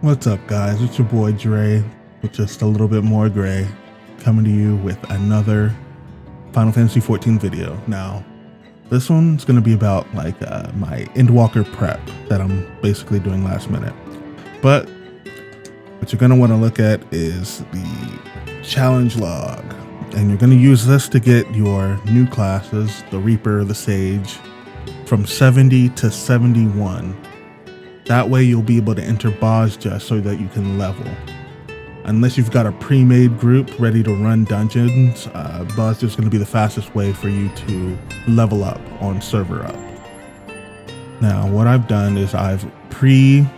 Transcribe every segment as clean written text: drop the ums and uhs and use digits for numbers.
What's up, guys? It's your boy Dre, with just a little bit more gray, coming to you with another Final Fantasy XIV video. Now, this one's going to be about my Endwalker prep that I'm basically doing last minute. But what you're going to want to look at is the challenge log, and you're going to use this to get your new classes, the Reaper, the Sage, from 70 to 71. That way you'll be able to enter Bozja so that you can level. Unless you've got a pre-made group ready to run dungeons, Bozja is going to be the fastest way for you to level up on server up. Now, what I've done is I've pre-farmed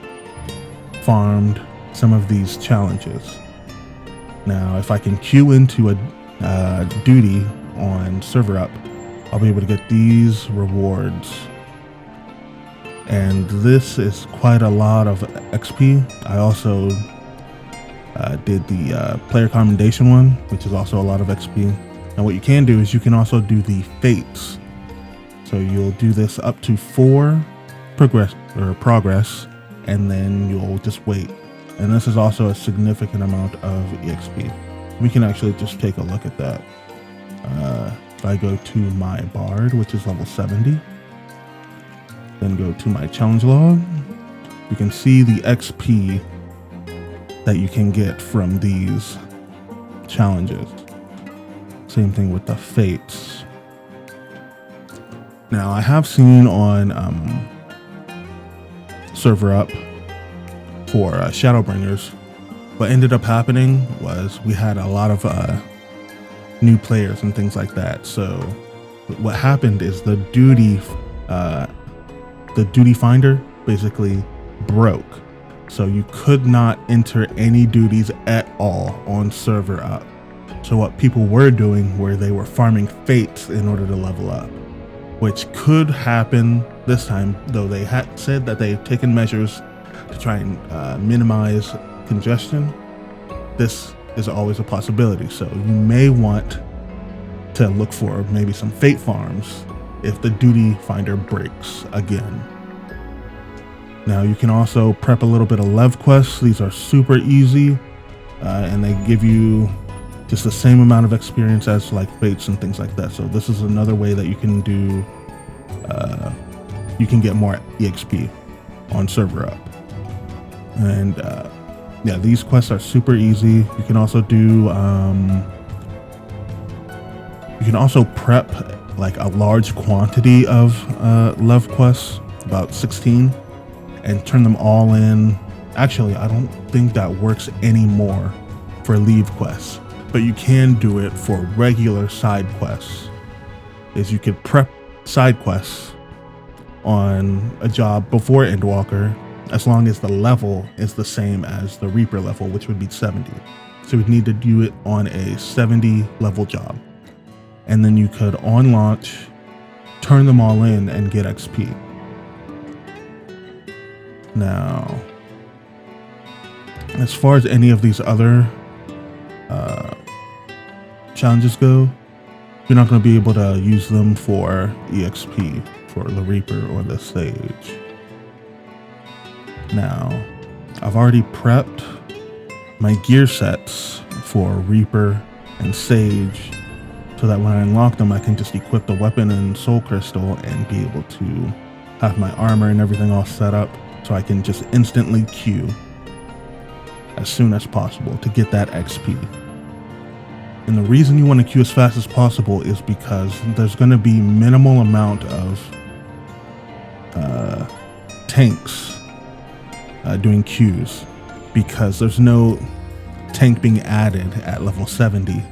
some of these challenges. Now, if I can queue into a duty on server up, I'll be able to get these rewards. And this is quite a lot of XP. I also did the player commendation one, which is also a lot of XP. And what you can do is you can also do the fates. So you'll do this up to 4 progress, and then you'll just wait. And this is also a significant amount of EXP. We can actually just take a look at that. If I go to my Bard, which is level 70, then go to my challenge log, you can see the XP that you can get from these challenges. Same thing with the fates. Now, I have seen on server up for Shadowbringers, what ended up happening was we had a lot of new players and things like that. So what happened is the duty finder basically broke. So you could not enter any duties at all on server up. So what people were doing were they were farming fates in order to level up, which could happen this time, though they had said that they've taken measures to try and minimize congestion. This is always a possibility. So you may want to look for maybe some fate farms if the duty finder breaks again. Now, you can also prep a little bit of lev quests. These are super easy, and they give you just the same amount of experience as like fates and things like that. So this is another way that you can do, you can get more EXP on server up. And yeah, these quests are super easy. You can also do, you can also prep like a large quantity of lev quests, about 16, and turn them all in. Actually, I don't think that works anymore for leave quests, but you can do it for regular side quests. Is you could prep side quests on a job before Endwalker, as long as the level is the same as the Reaper level, which would be 70. So you'd need to do it on a 70 level job. And then you could, on launch, turn them all in and get XP. Now, as far as any of these other challenges go, you're not going to be able to use them for EXP for the Reaper or the Sage. Now, I've already prepped my gear sets for Reaper and Sage, so that when I unlock them, I can just equip the weapon and soul crystal and be able to have my armor and everything all set up, so I can just instantly queue as soon as possible to get that XP. And the reason you want to queue as fast as possible is because there's going to be minimal amount of tanks doing queues, because there's no tank being added at level 70.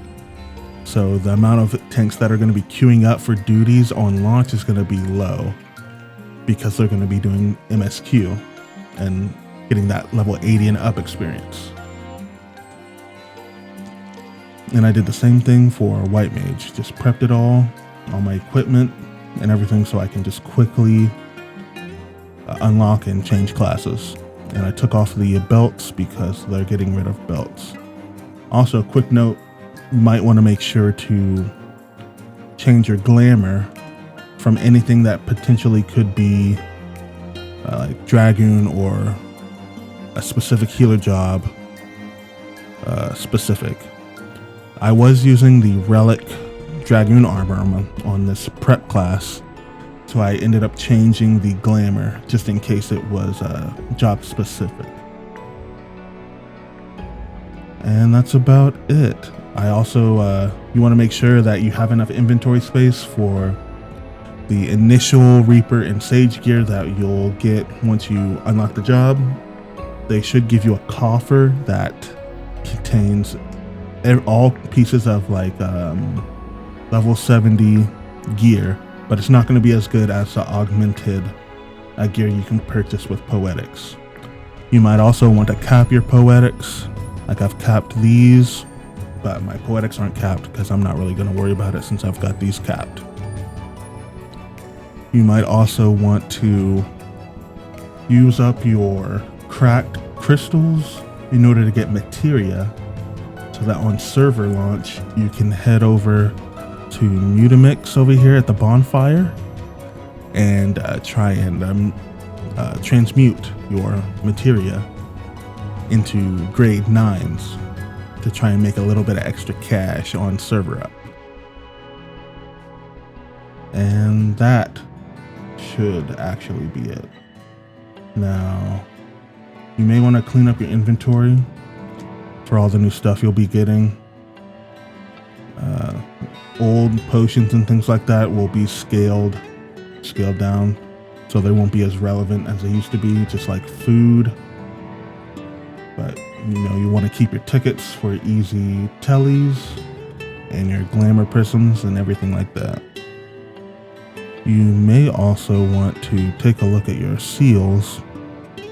So the amount of tanks that are going to be queuing up for duties on launch is going to be low, because they're going to be doing MSQ and getting that level 80 and up experience. And I did the same thing for White Mage, just prepped it all my equipment and everything, so I can just quickly unlock and change classes. And I took off the belts because they're getting rid of belts. Also, quick note, you might want to make sure to change your glamour from anything that potentially could be like Dragoon or a specific healer job specific. I was using the Relic Dragoon armor on this prep class, so I ended up changing the glamour just in case it was job specific. And that's about it. I also, you want to make sure that you have enough inventory space for the initial Reaper and Sage gear that you'll get once you unlock the job. They should give you a coffer that contains all pieces of like level 70 gear, but it's not going to be as good as the augmented gear you can purchase with Poetics. You might also want to cap your Poetics. Like I've capped these, but my Poetics aren't capped because I'm not really going to worry about it since I've got these capped. You might also want to use up your cracked crystals in order to get materia, so that on server launch you can head over to Mutamix over here at the bonfire and try and transmute your materia into grade 9s to try and make a little bit of extra cash on server up. And that should actually be it. Now, you may want to clean up your inventory for all the new stuff you'll be getting. Old potions and things like that will be scaled down, so they won't be as relevant as they used to be, just like food. But you want to keep your tickets for easy tellies and your glamour prisms and everything like that. You may also want to take a look at your seals.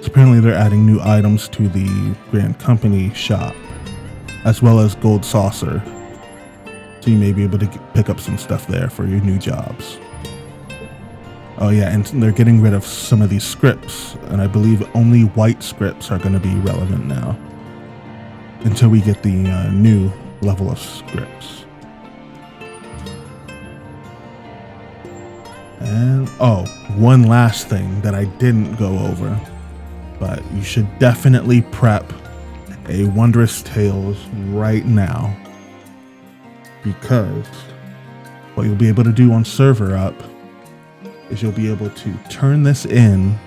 Apparently they're adding new items to the Grand Company shop, as well as Gold Saucer. So you may be able to pick up some stuff there for your new jobs. Oh yeah, and they're getting rid of some of these scripts, and I believe only white scripts are going to be relevant now until we get the new level of scripts. And one last thing that I didn't go over, but you should definitely prep a Wondrous Tales right now, because what you'll be able to do on server up is you'll be able to turn this in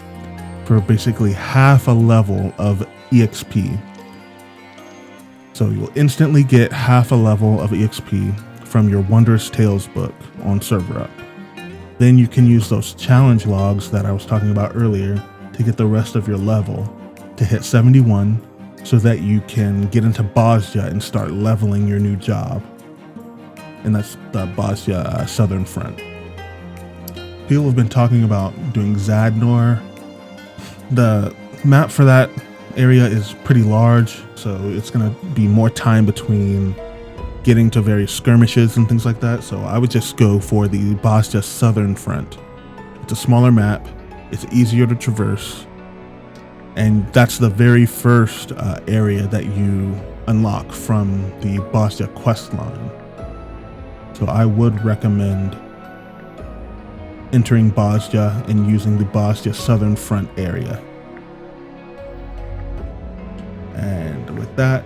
for basically half a level of EXP. So you'll instantly get half a level of EXP from your Wondrous Tales book on server up. Then you can use those challenge logs that I was talking about earlier to get the rest of your level to hit 71, so that you can get into Bosja and start leveling your new job. And that's the Bosja Southern Front. People have been talking about doing Zadnor. The map for that area is pretty large, so it's going to be more time between getting to various skirmishes and things like that. So I would just go for the Bosja Southern Front. It's a smaller map, it's easier to traverse, and that's the very first area that you unlock from the Bosja quest line. So I would recommend entering Bosja and using the Bosja Southern Front area. And with that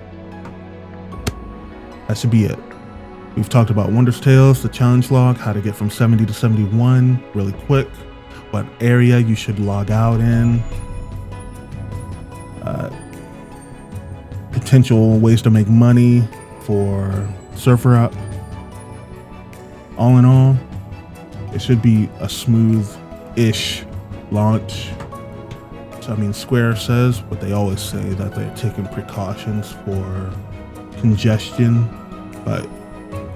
should be it. We've talked about Wondrous Tales, the challenge log, how to get from 70 to 71 really quick, what area you should log out in, potential ways to make money for server up. All in all, it should be a smooth-ish launch. So, I mean, Square says what they always say, that they're taking precautions for congestion, but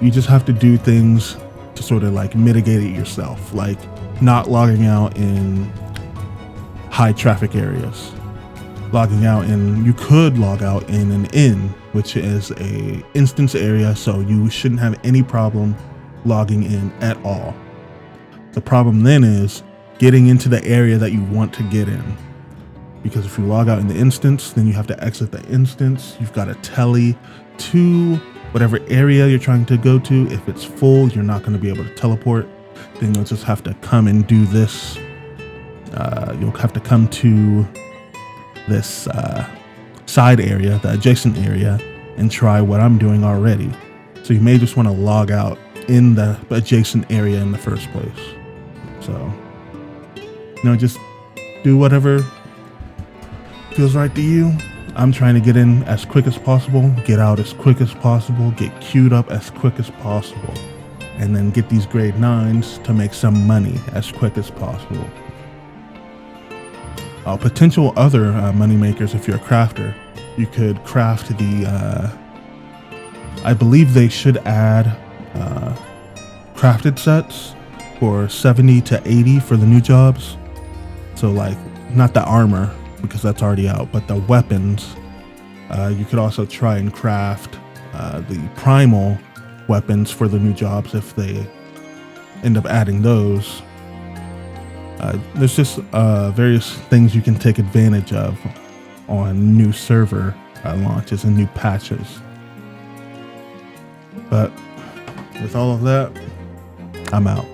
you just have to do things to sort of like mitigate it yourself, like not logging out in high traffic areas. You could log out in an inn, which is a instance area, so you shouldn't have any problem logging in at all. The problem then is getting into the area that you want to get in, because if you log out in the instance, then you have to exit the instance. You've got to telly to whatever area you're trying to go to. If it's full, you're not going to be able to teleport. Then you'll just have to come and do this. You'll have to come to this side area, the adjacent area, and try what I'm doing already. So you may just want to log out in the adjacent area in the first place. So, just do whatever feels right to you. I'm trying to get in as quick as possible, get out as quick as possible, get queued up as quick as possible, and then get these grade 9s to make some money as quick as possible. Potential other money makers, if you're a crafter, you could craft the, I believe they should add crafted sets for 70 to 80 for the new jobs. So like, not the armor, because that's already out, but the weapons. You could also try and craft the primal weapons for the new jobs if they end up adding those. There's just various things you can take advantage of on new server launches and new patches. But with all of that, I'm out.